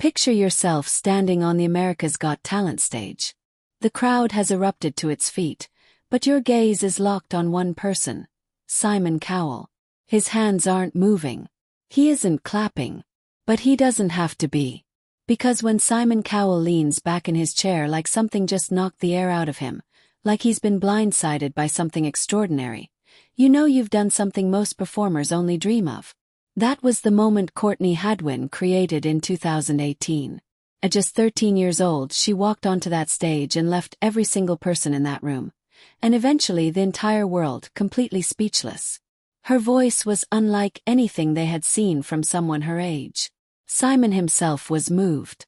Picture yourself standing on the America's Got Talent stage. The crowd has erupted to its feet, but your gaze is locked on one person, Simon Cowell. His hands aren't moving. He isn't clapping. But he doesn't have to be. Because when Simon Cowell leans back in his chair like something just knocked the air out of him, like he's been blindsided by something extraordinary, you know you've done something most performers only dream of. That was the moment Courtney Hadwin created in 2018. At just 13 years old, she walked onto that stage and left every single person in that room, and eventually the entire world, completely speechless. Her voice was unlike anything they had seen from someone her age. Simon himself was moved.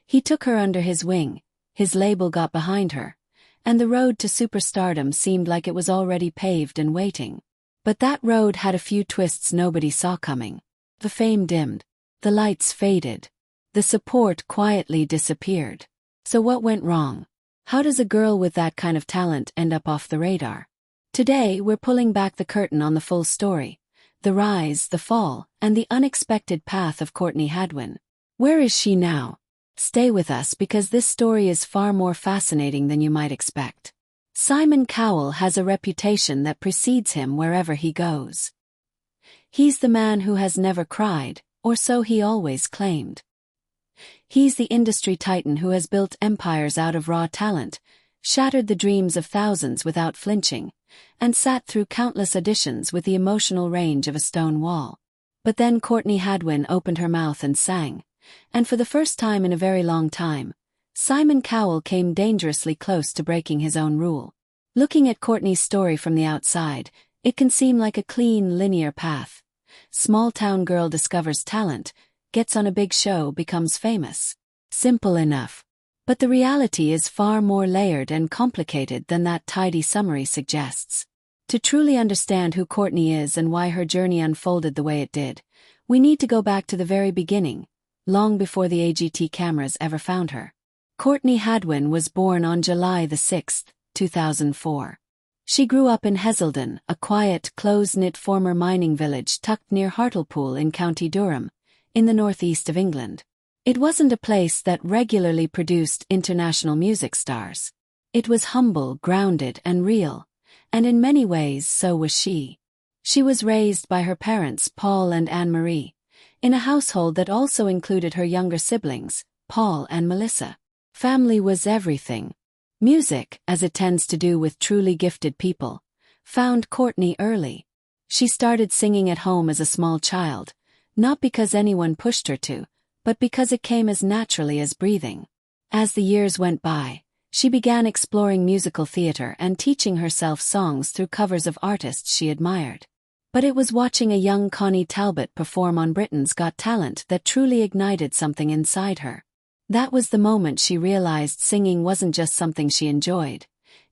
He took her under his wing, his label got behind her, and the road to superstardom seemed like it was already paved and waiting. But that road had a few twists nobody saw coming. The fame dimmed. The lights faded. The support quietly disappeared. So what went wrong? How does a girl with that kind of talent end up off the radar? Today we're pulling back the curtain on the full story. The rise, the fall, and the unexpected path of Courtney Hadwin. Where is she now? Stay with us because this story is far more fascinating than you might expect. Simon Cowell has a reputation that precedes him wherever he goes. He's the man who has never cried, or so he always claimed. He's the industry titan who has built empires out of raw talent, shattered the dreams of thousands without flinching, and sat through countless auditions with the emotional range of a stone wall. But then Courtney Hadwin opened her mouth and sang, and for the first time in a very long time, Simon Cowell came dangerously close to breaking his own rule. Looking at Courtney's story from the outside, it can seem like a clean, linear path. Small-town girl discovers talent, gets on a big show, becomes famous. Simple enough. But the reality is far more layered and complicated than that tidy summary suggests. To truly understand who Courtney is and why her journey unfolded the way it did, we need to go back to the very beginning, long before the AGT cameras ever found her. Courtney Hadwin was born on July 6, 2004. She grew up in Heselden, a quiet, close-knit former mining village tucked near Hartlepool in County Durham, in the northeast of England. It wasn't a place that regularly produced international music stars. It was humble, grounded, and real, and in many ways so was she. She was raised by her parents, Paul and Anne-Marie, in a household that also included her younger siblings, Paul and Melissa. Family was everything. Music, as it tends to do with truly gifted people, found Courtney early. She started singing at home as a small child, not because anyone pushed her to, but because it came as naturally as breathing. As the years went by, she began exploring musical theater and teaching herself songs through covers of artists she admired. But it was watching a young Connie Talbot perform on Britain's Got Talent that truly ignited something inside her. That was the moment she realized singing wasn't just something she enjoyed.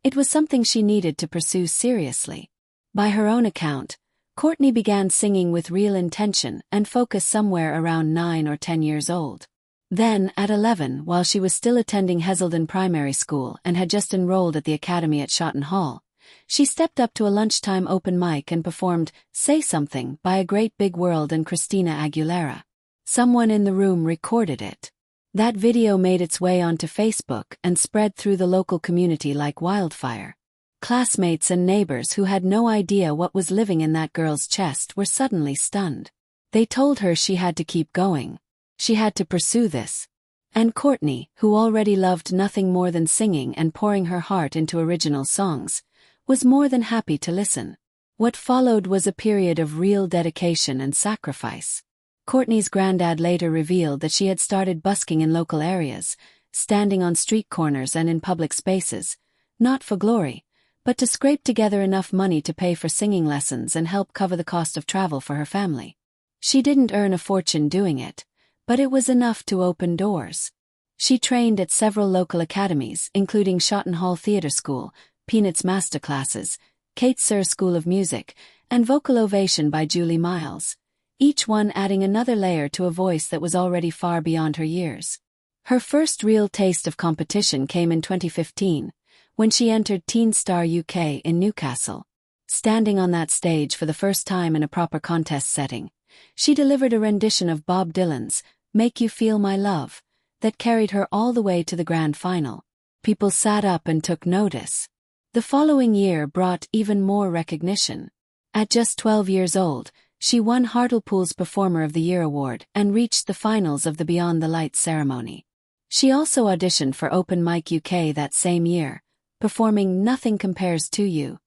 It was something she needed to pursue seriously. By her own account, Courtney began singing with real intention and focus somewhere around 9 or 10 years old. Then, at 11, while she was still attending Heselden Primary School and had just enrolled at the academy at Shotton Hall, she stepped up to a lunchtime open mic and performed "Say Something" by A Great Big World and Christina Aguilera. Someone in the room recorded it. That video made its way onto Facebook and spread through the local community like wildfire. Classmates and neighbors who had no idea what was living in that girl's chest were suddenly stunned. They told her she had to keep going. She had to pursue this. And Courtney, who already loved nothing more than singing and pouring her heart into original songs, was more than happy to listen. What followed was a period of real dedication and sacrifice. Courtney's granddad later revealed that she had started busking in local areas, standing on street corners and in public spaces, not for glory, but to scrape together enough money to pay for singing lessons and help cover the cost of travel for her family. She didn't earn a fortune doing it, but it was enough to open doors. She trained at several local academies, including Shotton Hall Theatre School, Peanuts Masterclasses, Kate Sir School of Music, and Vocal Ovation by Julie Miles, each one adding another layer to a voice that was already far beyond her years. Her first real taste of competition came in 2015, when she entered Teen Star UK in Newcastle. Standing on that stage for the first time in a proper contest setting, she delivered a rendition of Bob Dylan's Make You Feel My Love, that carried her all the way to the grand final. People sat up and took notice. The following year brought even more recognition. At just 12 years old, she won Hartlepool's Performer of the Year award and reached the finals of the Beyond the Lights ceremony. She also auditioned for Open Mic UK that same year, performing Nothing Compares to You,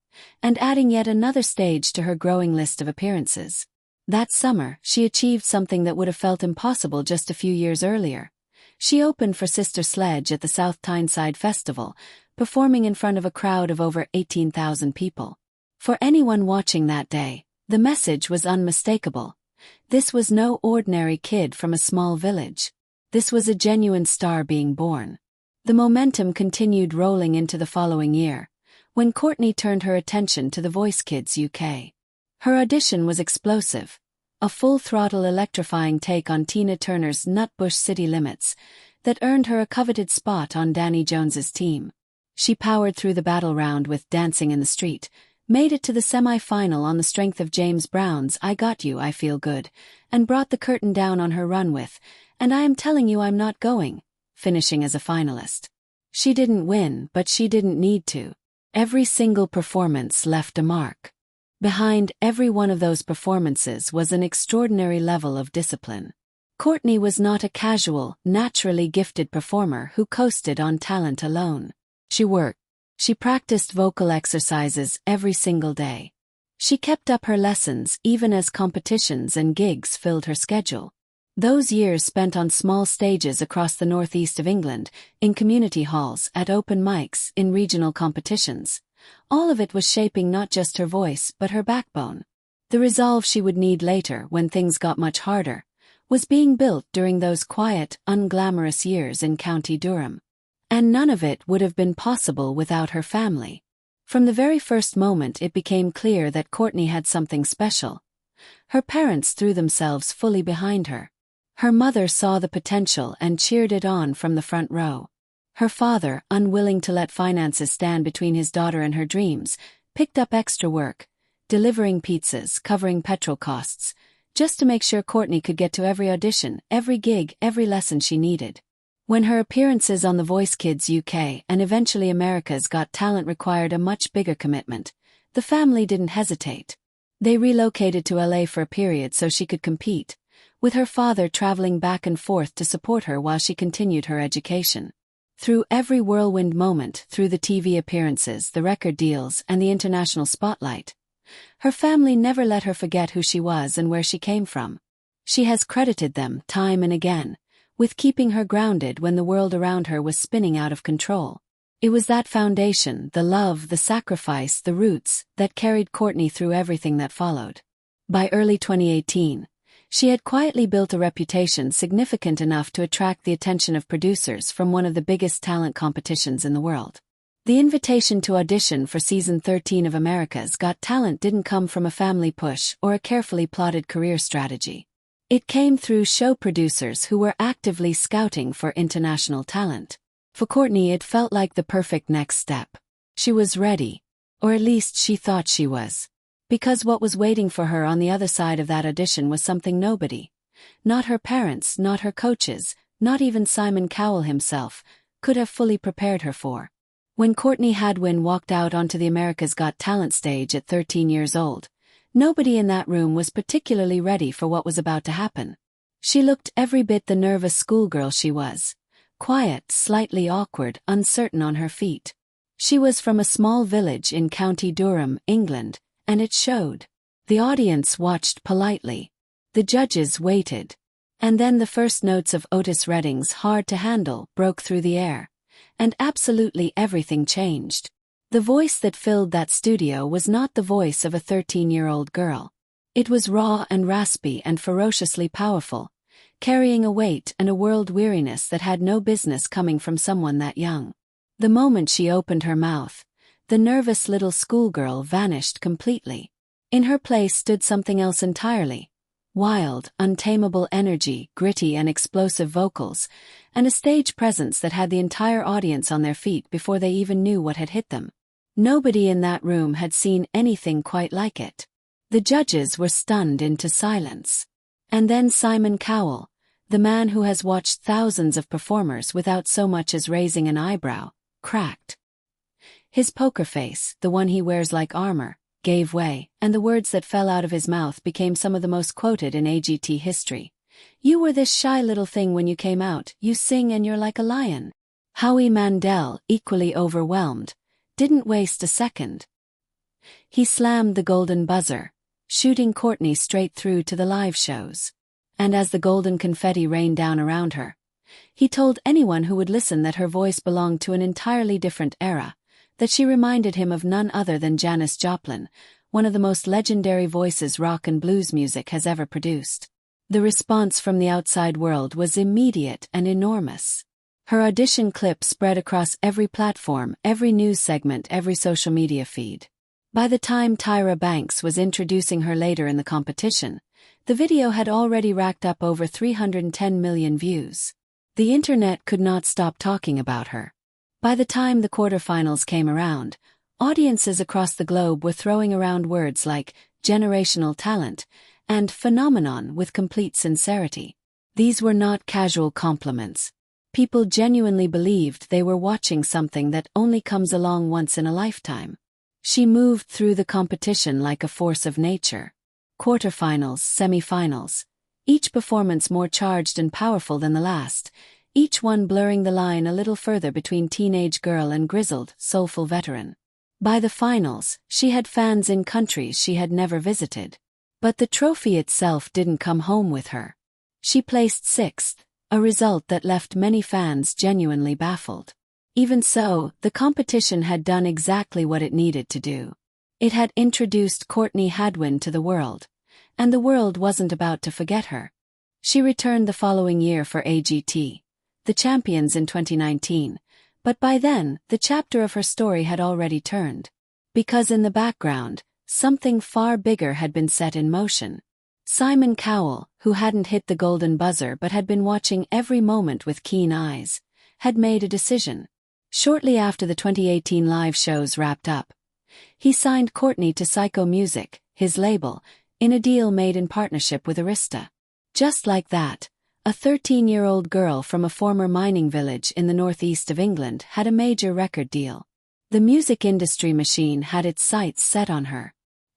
and adding yet another stage to her growing list of appearances. That summer, she achieved something that would have felt impossible just a few years earlier. She opened for Sister Sledge at the South Tyneside Festival, performing in front of a crowd of over 18,000 people. For anyone watching that day, the message was unmistakable. This was no ordinary kid from a small village. This was a genuine star being born. The momentum continued rolling into the following year, when Courtney turned her attention to The Voice Kids UK. Her audition was explosive, a full-throttle electrifying take on Tina Turner's Nutbush City Limits, that earned her a coveted spot on Danny Jones's team. She powered through the battle round with Dancing in the Street, made it to the semi-final on the strength of James Brown's I Got You, I Feel Good, and brought the curtain down on her run with And I Am Telling You I'm Not Going, finishing as a finalist. She didn't win, but she didn't need to. Every single performance left a mark. Behind every one of those performances was an extraordinary level of discipline. Courtney was not a casual, naturally gifted performer who coasted on talent alone. She worked. She practiced vocal exercises every single day. She kept up her lessons even as competitions and gigs filled her schedule. Those years spent on small stages across the northeast of England, in community halls, at open mics, in regional competitions. All of it was shaping not just her voice but her backbone. The resolve she would need later when things got much harder was being built during those quiet, unglamorous years in County Durham. And none of it would have been possible without her family. From the very first moment it became clear that Courtney had something special. Her parents threw themselves fully behind her. Her mother saw the potential and cheered it on from the front row. Her father, unwilling to let finances stand between his daughter and her dreams, picked up extra work, delivering pizzas, covering petrol costs, just to make sure Courtney could get to every audition, every gig, every lesson she needed. When her appearances on The Voice Kids UK and eventually America's Got Talent required a much bigger commitment, the family didn't hesitate. They relocated to LA for a period so she could compete, with her father traveling back and forth to support her while she continued her education. Through every whirlwind moment, through the TV appearances, the record deals, and the international spotlight, her family never let her forget who she was and where she came from. She has credited them, time and again, with keeping her grounded when the world around her was spinning out of control. It was that foundation, the love, the sacrifice, the roots, that carried Courtney through everything that followed. By early 2018, she had quietly built a reputation significant enough to attract the attention of producers from one of the biggest talent competitions in the world. The invitation to audition for season 13 of America's Got Talent didn't come from a family push or a carefully plotted career strategy. It came through show producers who were actively scouting for international talent. For Courtney, it felt like the perfect next step. She was ready, or at least she thought she was. Because what was waiting for her on the other side of that audition was something nobody, not her parents, not her coaches, not even Simon Cowell himself, could have fully prepared her for. When Courtney Hadwin walked out onto the America's Got Talent stage at 13 years old, nobody in that room was particularly ready for what was about to happen. She looked every bit the nervous schoolgirl she was. Quiet, slightly awkward, uncertain on her feet. She was from a small village in County Durham, England, and it showed. The audience watched politely. The judges waited. And then the first notes of Otis Redding's Hard to Handle broke through the air. And absolutely everything changed. The voice that filled that studio was not the voice of a 13-year-old girl. It was raw and raspy and ferociously powerful, carrying a weight and a world weariness that had no business coming from someone that young. The moment she opened her mouth, the nervous little schoolgirl vanished completely. In her place stood something else entirely. Wild, untamable energy, gritty and explosive vocals, and a stage presence that had the entire audience on their feet before they even knew what had hit them. Nobody in that room had seen anything quite like it. The judges were stunned into silence. And then Simon Cowell, The man who has watched thousands of performers without so much as raising an eyebrow, cracked. His poker face, the one he wears like armor, gave way, and the words that fell out of his mouth became some of the most quoted in AGT history. "You were this shy little thing when you came out, you sing and you're like a lion." Howie Mandel, equally overwhelmed, didn't waste a second. He slammed the golden buzzer, shooting Courtney straight through to the live shows. And as the golden confetti rained down around her, he told anyone who would listen that her voice belonged to an entirely different era, that she reminded him of none other than Janis Joplin, one of the most legendary voices rock and blues music has ever produced. The response from the outside world was immediate and enormous. Her audition clip spread across every platform, every news segment, every social media feed. By the time Tyra Banks was introducing her later in the competition, the video had already racked up over 310 million views. The internet could not stop talking about her. By the time the quarterfinals came around, audiences across the globe were throwing around words like generational talent and phenomenon with complete sincerity. These were not casual compliments. People genuinely believed they were watching something that only comes along once in a lifetime. She moved through the competition like a force of nature. Quarterfinals, semifinals, each performance more charged and powerful than the last, each one blurring the line a little further between teenage girl and grizzled, soulful veteran. By the finals, she had fans in countries she had never visited. But the trophy itself didn't come home with her. She placed 6th, a result that left many fans genuinely baffled. Even so, the competition had done exactly what it needed to do. It had introduced Courtney Hadwin to the world, and the world wasn't about to forget her. She returned the following year for AGT, the champions in 2019, but by then, the chapter of her story had already turned. Because in the background, something far bigger had been set in motion. Simon Cowell, who hadn't hit the golden buzzer but had been watching every moment with keen eyes, had made a decision. Shortly after the 2018 live shows wrapped up, he signed Courtney to Psycho Music, his label, in a deal made in partnership with Arista. Just like that, a 13-year-old girl from a former mining village in the northeast of England had a major record deal. The music industry machine had its sights set on her.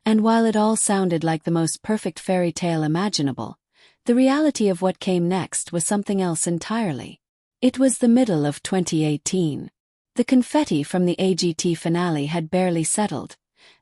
And while it all sounded like the most perfect fairy tale imaginable, the reality of what came next was something else entirely. It was the middle of 2018. The confetti from the AGT finale had barely settled,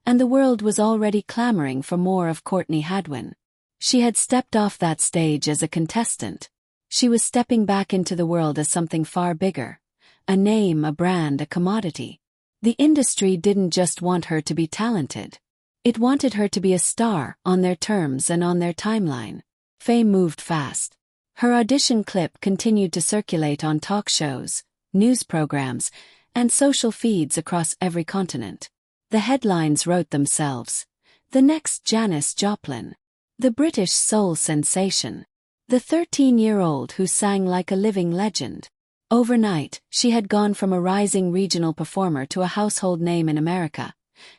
and the world was already clamoring for more of Courtney Hadwin. She had stepped off that stage as a contestant. She was stepping back into the world as something far bigger. A name, a brand, a commodity. The industry didn't just want her to be talented. It wanted her to be a star, on their terms and on their timeline. Fame moved fast. Her audition clip continued to circulate on talk shows, news programs, and social feeds across every continent. The headlines wrote themselves. The next Janis Joplin. The British soul sensation. The 13-year-old who sang like a living legend. Overnight, she had gone from a rising regional performer to a household name in America,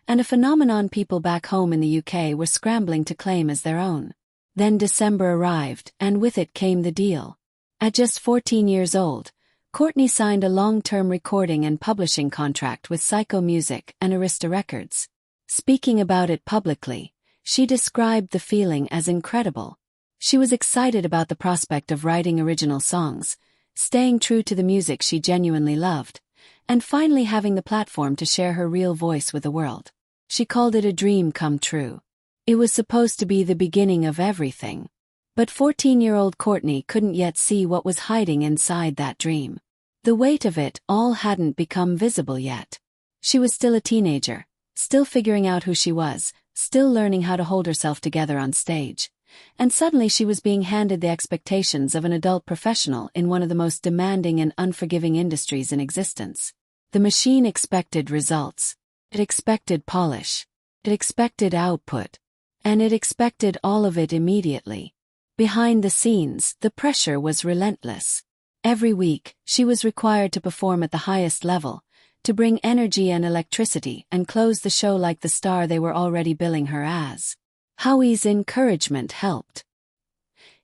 and a phenomenon people back home in the UK were scrambling to claim as their own. Then December arrived, and with it came the deal. At just 14 years old, Courtney signed a long-term recording and publishing contract with Psycho Music and Arista Records. Speaking about it publicly, she described the feeling as incredible. She was excited about the prospect of writing original songs, staying true to the music she genuinely loved, and finally having the platform to share her real voice with the world. She called it a dream come true. It was supposed to be the beginning of everything. But 14-year-old Courtney couldn't yet see what was hiding inside that dream. The weight of it all hadn't become visible yet. She was still a teenager, still figuring out who she was, still learning how to hold herself together on stage. And suddenly she was being handed the expectations of an adult professional in one of the most demanding and unforgiving industries in existence. The machine expected results. It expected polish. It expected output. And it expected all of it immediately. Behind the scenes, the pressure was relentless. Every week, she was required to perform at the highest level, to bring energy and electricity and close the show like the star they were already billing her as. Howie's encouragement helped.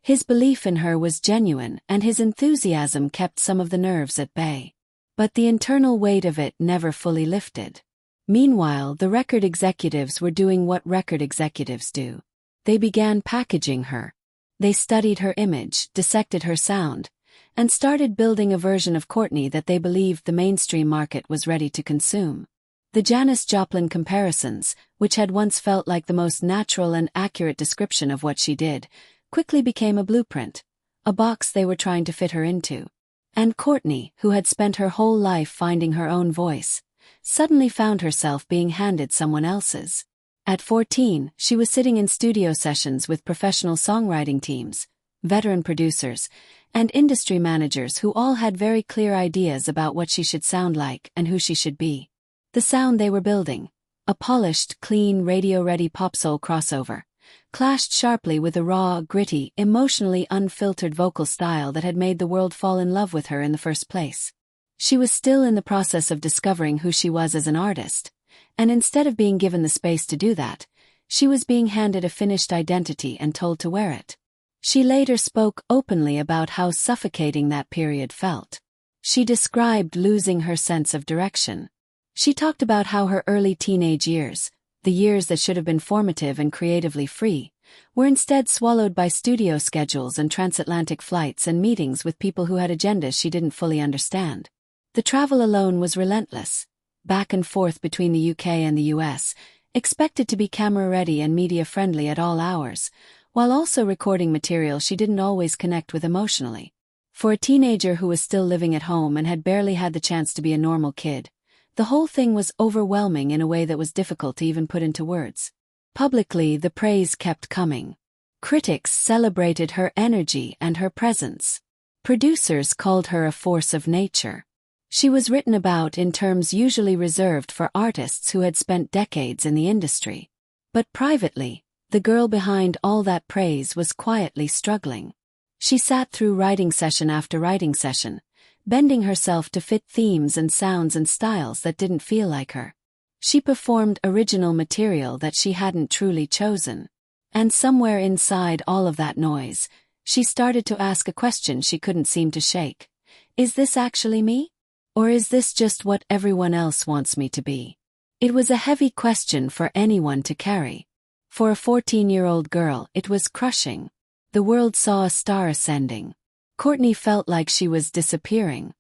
His belief in her was genuine, and his enthusiasm kept some of the nerves at bay. But the internal weight of it never fully lifted. Meanwhile, the record executives were doing what record executives do. They began packaging her. They studied her image, dissected her sound, and started building a version of Courtney that they believed the mainstream market was ready to consume. The Janis Joplin comparisons, which had once felt like the most natural and accurate description of what she did, quickly became a blueprint, a box they were trying to fit her into. And Courtney, who had spent her whole life finding her own voice, suddenly found herself being handed someone else's. At 14, she was sitting in studio sessions with professional songwriting teams, veteran producers, and industry managers who all had very clear ideas about what she should sound like and who she should be. The sound they were building, a polished, clean, radio-ready pop-soul crossover, clashed sharply with the raw, gritty, emotionally unfiltered vocal style that had made the world fall in love with her in the first place. She was still in the process of discovering who she was as an artist, and instead of being given the space to do that, she was being handed a finished identity and told to wear it. She later spoke openly about how suffocating that period felt. She described losing her sense of direction. She talked about how her early teenage years, the years that should have been formative and creatively free, were instead swallowed by studio schedules and transatlantic flights and meetings with people who had agendas she didn't fully understand. The travel alone was relentless, back and forth between the UK and the US, expected to be camera-ready and media-friendly at all hours, while also recording material she didn't always connect with emotionally. For a teenager who was still living at home and had barely had the chance to be a normal kid, the whole thing was overwhelming in a way that was difficult to even put into words. Publicly, the praise kept coming. Critics celebrated her energy and her presence. Producers called her a force of nature. She was written about in terms usually reserved for artists who had spent decades in the industry. But privately, the girl behind all that praise was quietly struggling. She sat through writing session after writing session, bending herself to fit themes and sounds and styles that didn't feel like her. She performed original material that she hadn't truly chosen. And somewhere inside all of that noise, she started to ask a question she couldn't seem to shake. Is this actually me? Or is this just what everyone else wants me to be? It was a heavy question for anyone to carry. For a 14-year-old girl, it was crushing. The world saw a star ascending. Courtney felt like she was disappearing.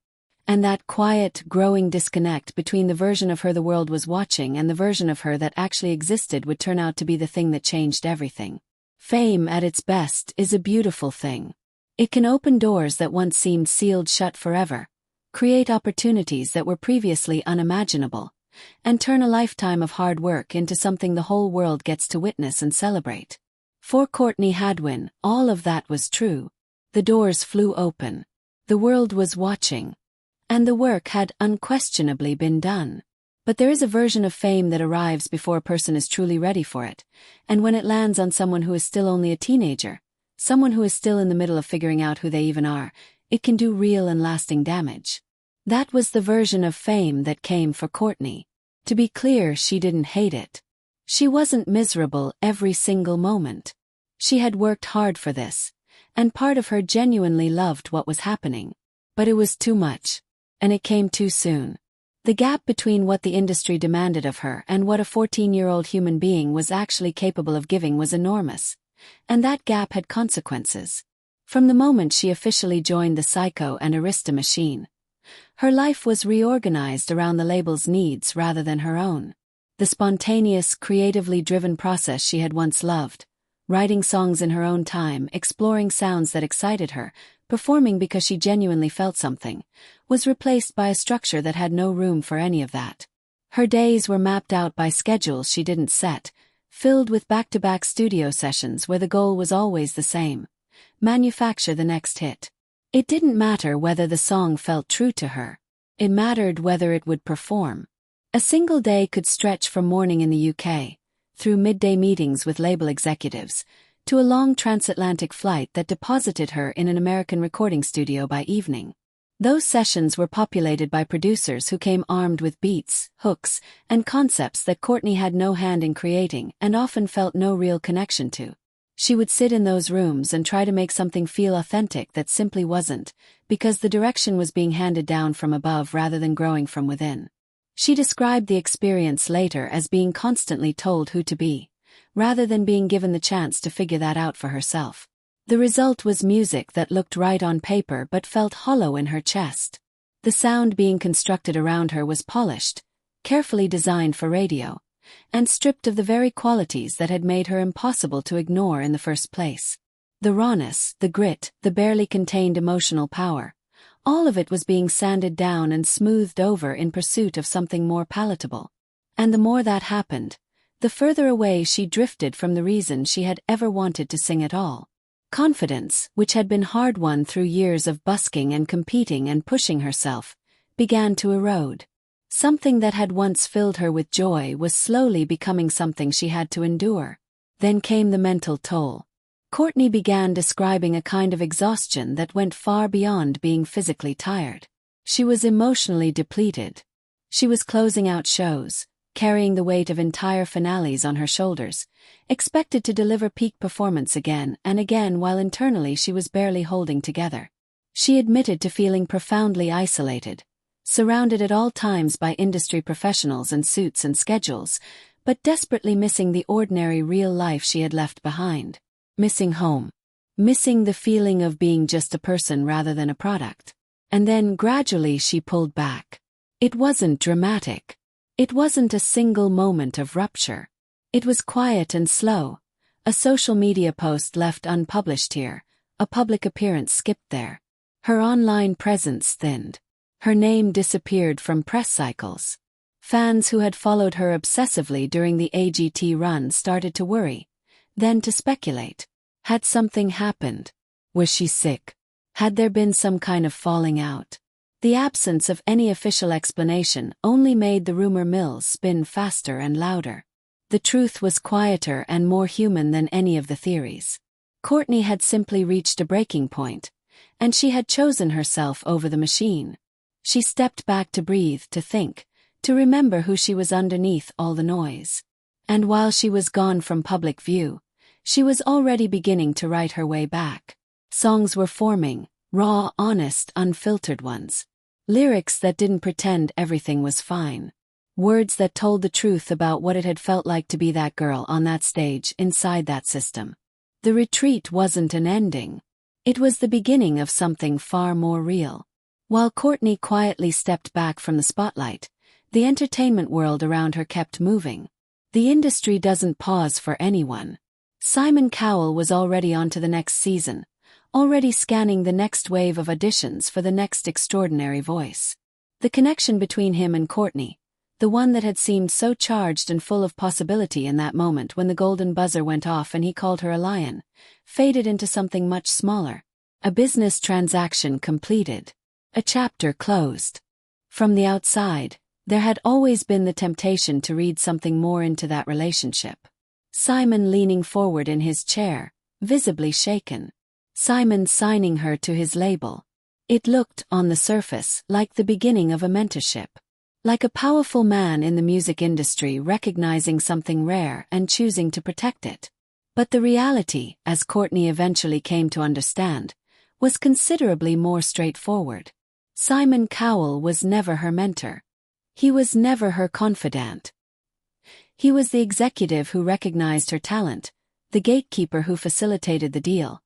And that quiet, growing disconnect between the version of her the world was watching and the version of her that actually existed would turn out to be the thing that changed everything. Fame at its best is a beautiful thing. It can open doors that once seemed sealed shut forever, create opportunities that were previously unimaginable, and turn a lifetime of hard work into something the whole world gets to witness and celebrate. For Courtney Hadwin, all of that was true. The doors flew open. The world was watching. And the work had unquestionably been done. But there is a version of fame that arrives before a person is truly ready for it, and when it lands on someone who is still only a teenager, someone who is still in the middle of figuring out who they even are, it can do real and lasting damage. That was the version of fame that came for Courtney. To be clear, she didn't hate it. She wasn't miserable every single moment. She had worked hard for this, and part of her genuinely loved what was happening. But it was too much, and it came too soon. The gap between what the industry demanded of her and what a 14-year-old human being was actually capable of giving was enormous, and that gap had consequences. From the moment she officially joined the Psycho and Arista machine, her life was reorganized around the label's needs rather than her own. The spontaneous, creatively driven process she had once loved, writing songs in her own time, exploring sounds that excited her, performing because she genuinely felt something, was replaced by a structure that had no room for any of that. Her days were mapped out by schedules she didn't set, filled with back-to-back studio sessions where the goal was always the same: manufacture the next hit. It didn't matter whether the song felt true to her. It mattered whether it would perform. A single day could stretch from morning in the UK, through midday meetings with label executives, to a long transatlantic flight that deposited her in an American recording studio by evening. Those sessions were populated by producers who came armed with beats, hooks, and concepts that Courtney had no hand in creating and often felt no real connection to. She would sit in those rooms and try to make something feel authentic that simply wasn't, because the direction was being handed down from above rather than growing from within. She described the experience later as being constantly told who to be, rather than being given the chance to figure that out for herself. The result was music that looked right on paper but felt hollow in her chest. The sound being constructed around her was polished, carefully designed for radio, and stripped of the very qualities that had made her impossible to ignore in the first place. The rawness, the grit, the barely contained emotional power, all of it was being sanded down and smoothed over in pursuit of something more palatable. And the more that happened, the further away she drifted from the reason she had ever wanted to sing at all. Confidence, which had been hard-won through years of busking and competing and pushing herself, began to erode. Something that had once filled her with joy was slowly becoming something she had to endure. Then came the mental toll. Courtney began describing a kind of exhaustion that went far beyond being physically tired. She was emotionally depleted. She was closing out shows, carrying the weight of entire finales on her shoulders, expected to deliver peak performance again and again while internally she was barely holding together. She admitted to feeling profoundly isolated, surrounded at all times by industry professionals and suits and schedules, but desperately missing the ordinary real life she had left behind. Missing home. Missing the feeling of being just a person rather than a product. And then gradually she pulled back. It wasn't dramatic. It wasn't a single moment of rupture. It was quiet and slow. A social media post left unpublished here, a public appearance skipped there. Her online presence thinned. Her name disappeared from press cycles. Fans who had followed her obsessively during the AGT run started to worry, then to speculate. Had something happened? Was she sick? Had there been some kind of falling out? The absence of any official explanation only made the rumor mills spin faster and louder. The truth was quieter and more human than any of the theories. Courtney had simply reached a breaking point, and she had chosen herself over the machine. She stepped back to breathe, to think, to remember who she was underneath all the noise. And while she was gone from public view, she was already beginning to write her way back. Songs were forming, raw, honest, unfiltered ones. Lyrics that didn't pretend everything was fine. Words that told the truth about what it had felt like to be that girl on that stage inside that system. The retreat wasn't an ending. It was the beginning of something far more real. While Courtney quietly stepped back from the spotlight, the entertainment world around her kept moving. The industry doesn't pause for anyone. Simon Cowell was already on to the next season, already scanning the next wave of auditions for the next extraordinary voice. The connection between him and Courtney, the one that had seemed so charged and full of possibility in that moment when the golden buzzer went off and he called her a lion, faded into something much smaller. A business transaction completed. A chapter closed. From the outside, there had always been the temptation to read something more into that relationship. Simon leaning forward in his chair, visibly shaken. Simon signing her to his label. It looked, on the surface, like the beginning of a mentorship. Like a powerful man in the music industry recognizing something rare and choosing to protect it. But the reality, as Courtney eventually came to understand, was considerably more straightforward. Simon Cowell was never her mentor. He was never her confidant. He was the executive who recognized her talent, the gatekeeper who facilitated the deal,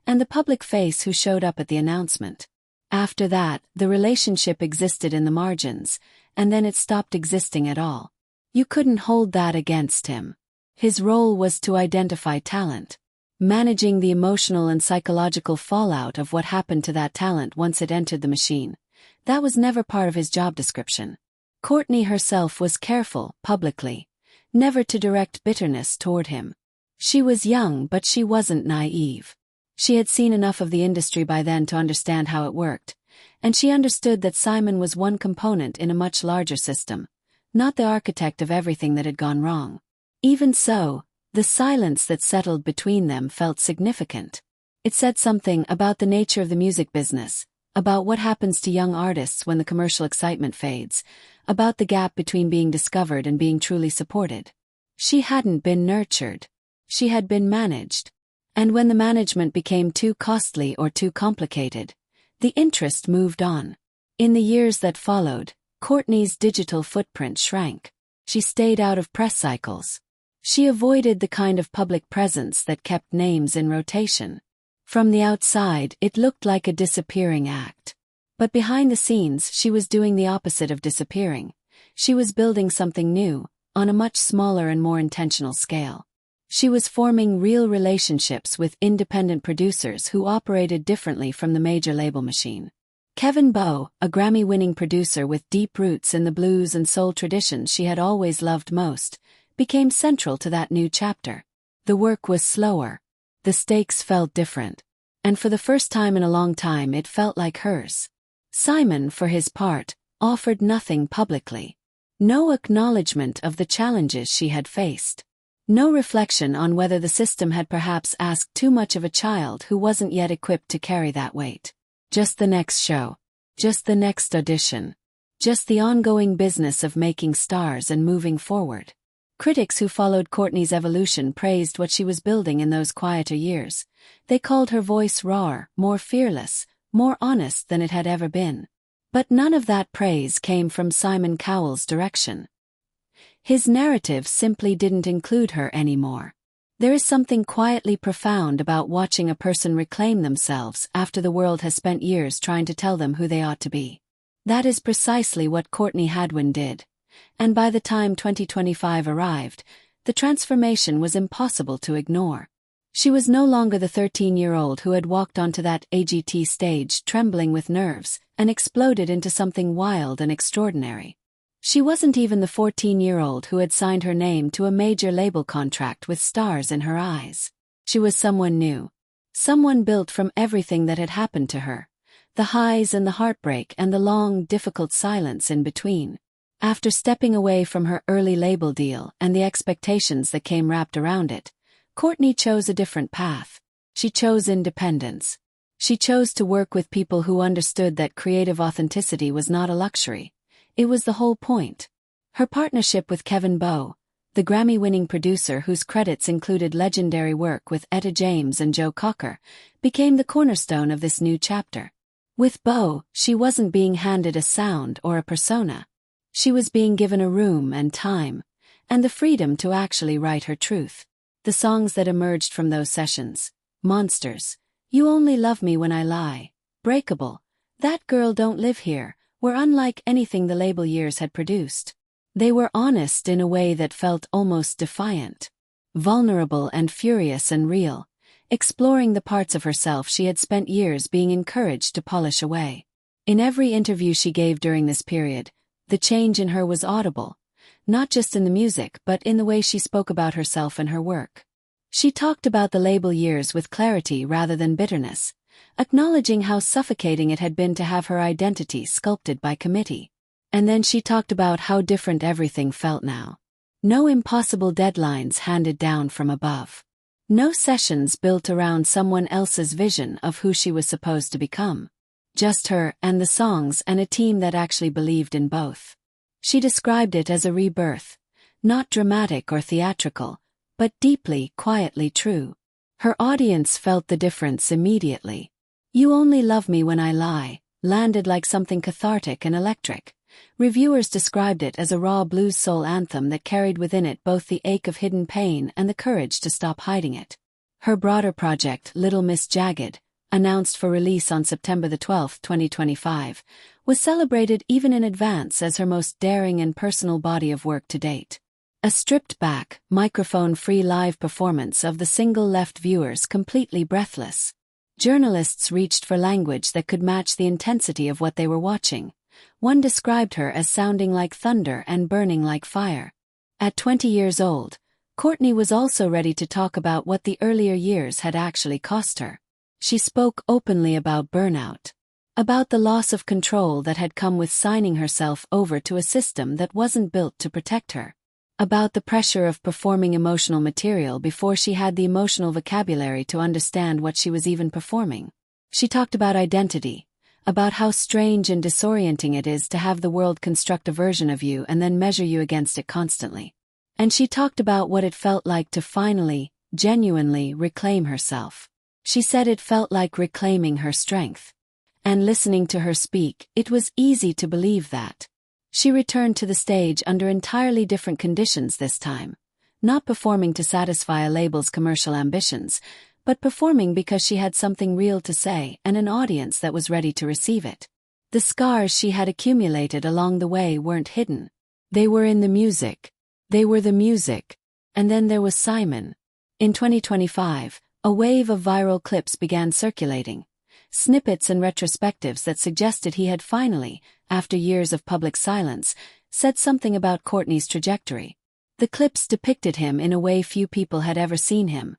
and the public face who showed up at the announcement. After that, the relationship existed in the margins, and then it stopped existing at all. You couldn't hold that against him. His role was to identify talent. Managing the emotional and psychological fallout of what happened to that talent once it entered the machine. That was never part of his job description. Courtney herself was careful, publicly, never to direct bitterness toward him. She was young, but she wasn't naive. She had seen enough of the industry by then to understand how it worked, and she understood that Simon was one component in a much larger system, not the architect of everything that had gone wrong. Even so, the silence that settled between them felt significant. It said something about the nature of the music business, about what happens to young artists when the commercial excitement fades, about the gap between being discovered and being truly supported. She hadn't been nurtured. She had been managed. And when the management became too costly or too complicated, the interest moved on. In the years that followed, Courtney's digital footprint shrank. She stayed out of press cycles. She avoided the kind of public presence that kept names in rotation. From the outside, it looked like a disappearing act. But behind the scenes, she was doing the opposite of disappearing. She was building something new, on a much smaller and more intentional scale. She was forming real relationships with independent producers who operated differently from the major label machine. Kevin Bowe, a Grammy-winning producer with deep roots in the blues and soul traditions she had always loved most, became central to that new chapter. The work was slower. The stakes felt different. And for the first time in a long time it felt like hers. Simon, for his part, offered nothing publicly. No acknowledgement of the challenges she had faced. No reflection on whether the system had perhaps asked too much of a child who wasn't yet equipped to carry that weight. Just the next show. Just the next audition. Just the ongoing business of making stars and moving forward. Critics who followed Courtney's evolution praised what she was building in those quieter years. They called her voice rawer, more fearless, more honest than it had ever been. But none of that praise came from Simon Cowell's direction. His narrative simply didn't include her anymore. There is something quietly profound about watching a person reclaim themselves after the world has spent years trying to tell them who they ought to be. That is precisely what Courtney Hadwin did. And by the time 2025 arrived, the transformation was impossible to ignore. She was no longer the 13-year-old who had walked onto that AGT stage trembling with nerves and exploded into something wild and extraordinary. She wasn't even the 14-year-old who had signed her name to a major label contract with stars in her eyes. She was someone new. Someone built from everything that had happened to her. The highs and the heartbreak and the long, difficult silence in between. After stepping away from her early label deal and the expectations that came wrapped around it, Courtney chose a different path. She chose independence. She chose to work with people who understood that creative authenticity was not a luxury. It was the whole point. Her partnership with Kevin Bowe, the Grammy-winning producer whose credits included legendary work with Etta James and Joe Cocker, became the cornerstone of this new chapter. With Bowe, she wasn't being handed a sound or a persona. She was being given a room and time, and the freedom to actually write her truth. The songs that emerged from those sessions, Monsters, You Only Love Me When I Lie, Breakable, That Girl Don't Live Here, were unlike anything the label years had produced. They were honest in a way that felt almost defiant. Vulnerable and furious and real, exploring the parts of herself she had spent years being encouraged to polish away. In every interview she gave during this period, the change in her was audible, not just in the music but in the way she spoke about herself and her work. She talked about the label years with clarity rather than bitterness, acknowledging how suffocating it had been to have her identity sculpted by committee. And then she talked about how different everything felt now. No impossible deadlines handed down from above. No sessions built around someone else's vision of who she was supposed to become. Just her and the songs and a team that actually believed in both. She described it as a rebirth, not dramatic or theatrical, but deeply, quietly true. Her audience felt the difference immediately. You Only Love Me When I Lie landed like something cathartic and electric. Reviewers described it as a raw blues soul anthem that carried within it both the ache of hidden pain and the courage to stop hiding it. Her broader project, Little Miss Jagged, announced for release on September 12, 2025, was celebrated even in advance as her most daring and personal body of work to date. A stripped-back, microphone-free live performance of the single left viewers completely breathless. Journalists reached for language that could match the intensity of what they were watching. One described her as sounding like thunder and burning like fire. At 20 years old, Courtney was also ready to talk about what the earlier years had actually cost her. She spoke openly about burnout. About the loss of control that had come with signing herself over to a system that wasn't built to protect her. About the pressure of performing emotional material before she had the emotional vocabulary to understand what she was even performing. She talked about identity, about how strange and disorienting it is to have the world construct a version of you and then measure you against it constantly. And she talked about what it felt like to finally, genuinely reclaim herself. She said it felt like reclaiming her strength. And listening to her speak, it was easy to believe that. She returned to the stage under entirely different conditions this time, not performing to satisfy a label's commercial ambitions, but performing because she had something real to say and an audience that was ready to receive it. The scars she had accumulated along the way weren't hidden. They were in the music. They were the music. And then there was Simon. In 2025, a wave of viral clips began circulating, snippets and retrospectives that suggested he had finally, after years of public silence, said something about Courtney's trajectory. The clips depicted him in a way few people had ever seen him.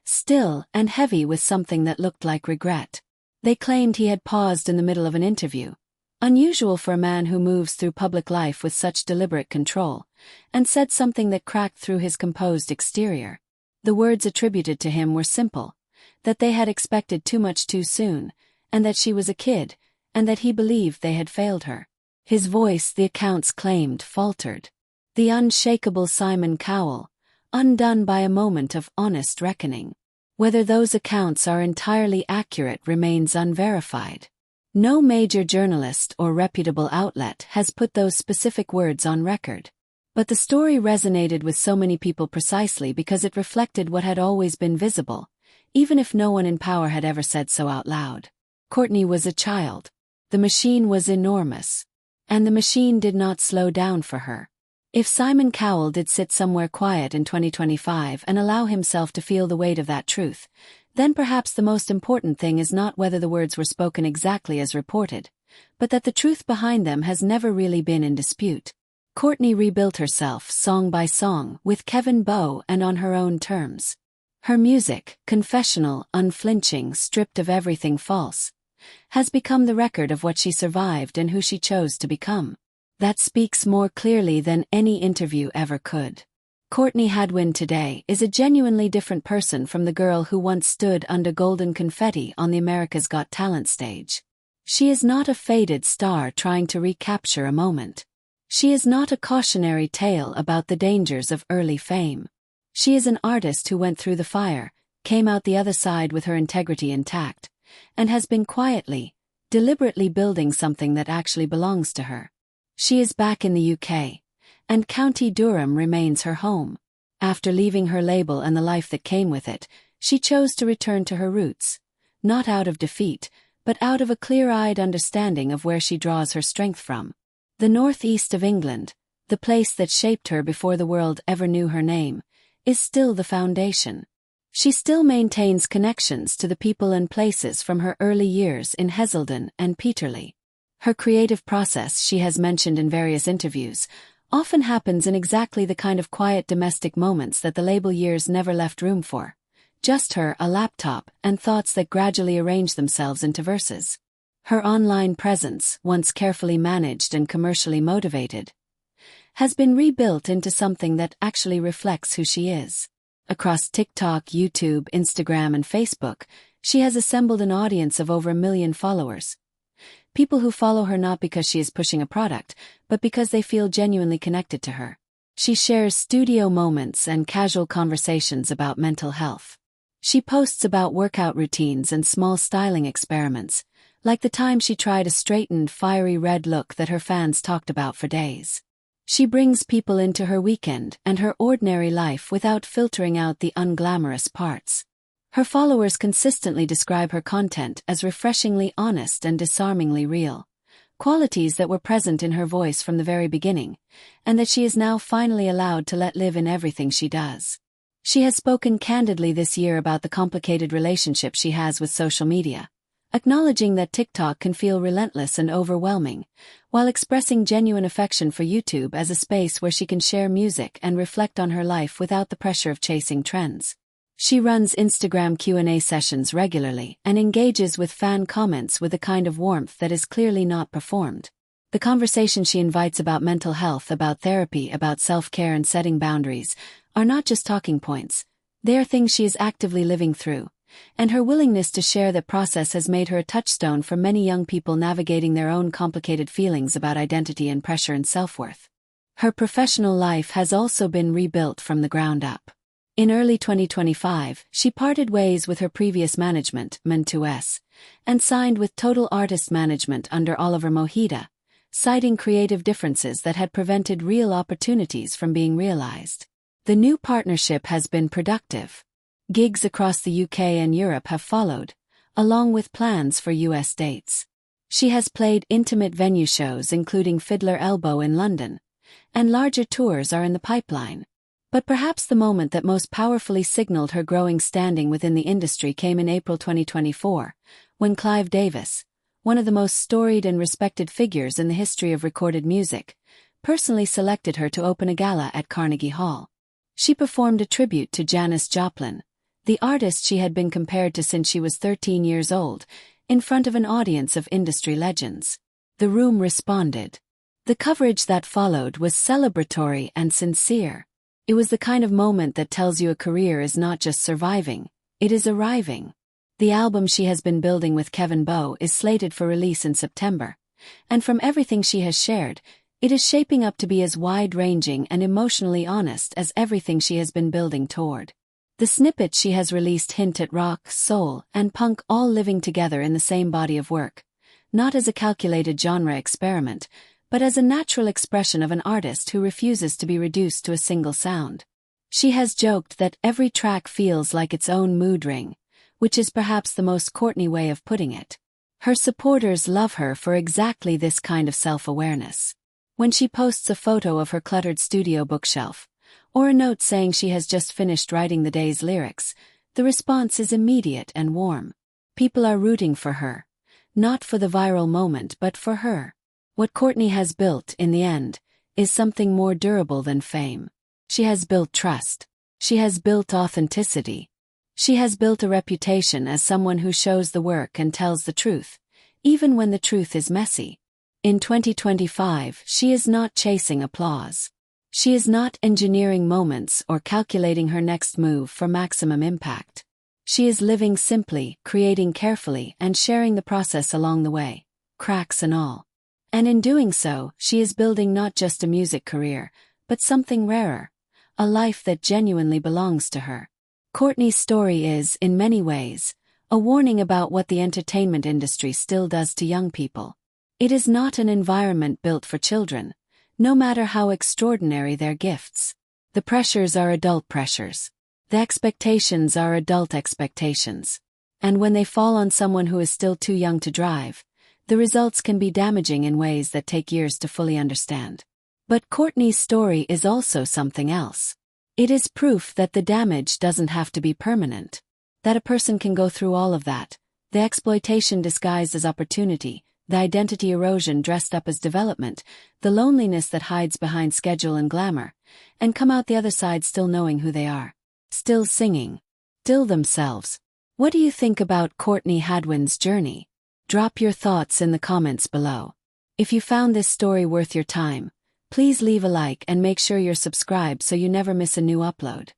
Still and heavy with something that looked like regret. They claimed he had paused in the middle of an interview, unusual for a man who moves through public life with such deliberate control, and said something that cracked through his composed exterior. The words attributed to him were simple, that they had expected too much too soon, and that she was a kid, and that he believed they had failed her. His voice, the accounts claimed, faltered. The unshakable Simon Cowell, undone by a moment of honest reckoning. Whether those accounts are entirely accurate remains unverified. No major journalist or reputable outlet has put those specific words on record. But the story resonated with so many people precisely because it reflected what had always been visible, even if no one in power had ever said so out loud. Courtney was a child. The machine was enormous. And the machine did not slow down for her. If Simon Cowell did sit somewhere quiet in 2025 and allow himself to feel the weight of that truth, then perhaps the most important thing is not whether the words were spoken exactly as reported, but that the truth behind them has never really been in dispute. Courtney rebuilt herself song by song with Kevin Bowe and on her own terms. Her music, confessional, unflinching, stripped of everything false, has become the record of what she survived and who she chose to become. That speaks more clearly than any interview ever could. Courtney Hadwin today is a genuinely different person from the girl who once stood under golden confetti on the America's Got Talent stage. She is not a faded star trying to recapture a moment. She is not a cautionary tale about the dangers of early fame. She is an artist who went through the fire, came out the other side with her integrity intact, and has been quietly, deliberately building something that actually belongs to her. She is back in the UK, and County Durham remains her home. After leaving her label and the life that came with it, she chose to return to her roots, not out of defeat, but out of a clear-eyed understanding of where she draws her strength from. The northeast of England, the place that shaped her before the world ever knew her name, is still the foundation. She still maintains connections to the people and places from her early years in Heselden and Peterlee. Her creative process, she has mentioned in various interviews, often happens in exactly the kind of quiet domestic moments that the label years never left room for. Just her, a laptop, and thoughts that gradually arrange themselves into verses. Her online presence, once carefully managed and commercially motivated, has been rebuilt into something that actually reflects who she is. Across TikTok, YouTube, Instagram, and Facebook, she has assembled an audience of over 1 million followers. People who follow her not because she is pushing a product, but because they feel genuinely connected to her. She shares studio moments and casual conversations about mental health. She posts about workout routines and small styling experiments, like the time she tried a straightened, fiery red look that her fans talked about for days. She brings people into her weekend and her ordinary life without filtering out the unglamorous parts. Her followers consistently describe her content as refreshingly honest and disarmingly real, qualities that were present in her voice from the very beginning, and that she is now finally allowed to let live in everything she does. She has spoken candidly this year about the complicated relationship she has with social media, acknowledging that TikTok can feel relentless and overwhelming, while expressing genuine affection for YouTube as a space where she can share music and reflect on her life without the pressure of chasing trends. She runs Instagram Q&A sessions regularly and engages with fan comments with a kind of warmth that is clearly not performed. The conversation she invites about mental health, about therapy, about self-care and setting boundaries are not just talking points. They are things she is actively living through, and her willingness to share that process has made her a touchstone for many young people navigating their own complicated feelings about identity and pressure and self-worth. Her professional life has also been rebuilt from the ground up. In early 2025, she parted ways with her previous management, Men2S, and signed with Total Artist Management under Oliver Mojita, citing creative differences that had prevented real opportunities from being realized. The new partnership has been productive. Gigs across the UK and Europe have followed, along with plans for US dates. She has played intimate venue shows including Fiddler Elbow in London, and larger tours are in the pipeline. But perhaps the moment that most powerfully signaled her growing standing within the industry came in April 2024, when Clive Davis, one of the most storied and respected figures in the history of recorded music, personally selected her to open a gala at Carnegie Hall. She performed a tribute to Janis Joplin, the artist she had been compared to since she was 13 years old, in front of an audience of industry legends. The room responded. The coverage that followed was celebratory and sincere. It was the kind of moment that tells you a career is not just surviving, it is arriving. The album she has been building with Kevin Bowe is slated for release in September, and from everything she has shared, it is shaping up to be as wide-ranging and emotionally honest as everything she has been building toward. The snippets she has released hint at rock, soul, and punk all living together in the same body of work, not as a calculated genre experiment, but as a natural expression of an artist who refuses to be reduced to a single sound. She has joked that every track feels like its own mood ring, which is perhaps the most Courtney way of putting it. Her supporters love her for exactly this kind of self-awareness. When she posts a photo of her cluttered studio bookshelf, or a note saying she has just finished writing the day's lyrics, the response is immediate and warm. People are rooting for her, not for the viral moment but for her. What Courtney has built, in the end, is something more durable than fame. She has built trust. She has built authenticity. She has built a reputation as someone who shows the work and tells the truth, even when the truth is messy. In 2025, she is not chasing applause. She is not engineering moments or calculating her next move for maximum impact. She is living simply, creating carefully, and sharing the process along the way, cracks and all. And in doing so, she is building not just a music career, but something rarer, a life that genuinely belongs to her. Courtney's story is, in many ways, a warning about what the entertainment industry still does to young people. It is not an environment built for children, no matter how extraordinary their gifts. The pressures are adult pressures. The expectations are adult expectations. And when they fall on someone who is still too young to drive, the results can be damaging in ways that take years to fully understand. But Courtney's story is also something else. It is proof that the damage doesn't have to be permanent. That a person can go through all of that, the exploitation disguised as opportunity, the identity erosion dressed up as development, the loneliness that hides behind schedule and glamour, and come out the other side still knowing who they are. Still singing. Still themselves. What do you think about Courtney Hadwin's journey? Drop your thoughts in the comments below. If you found this story worth your time, please leave a like and make sure you're subscribed so you never miss a new upload.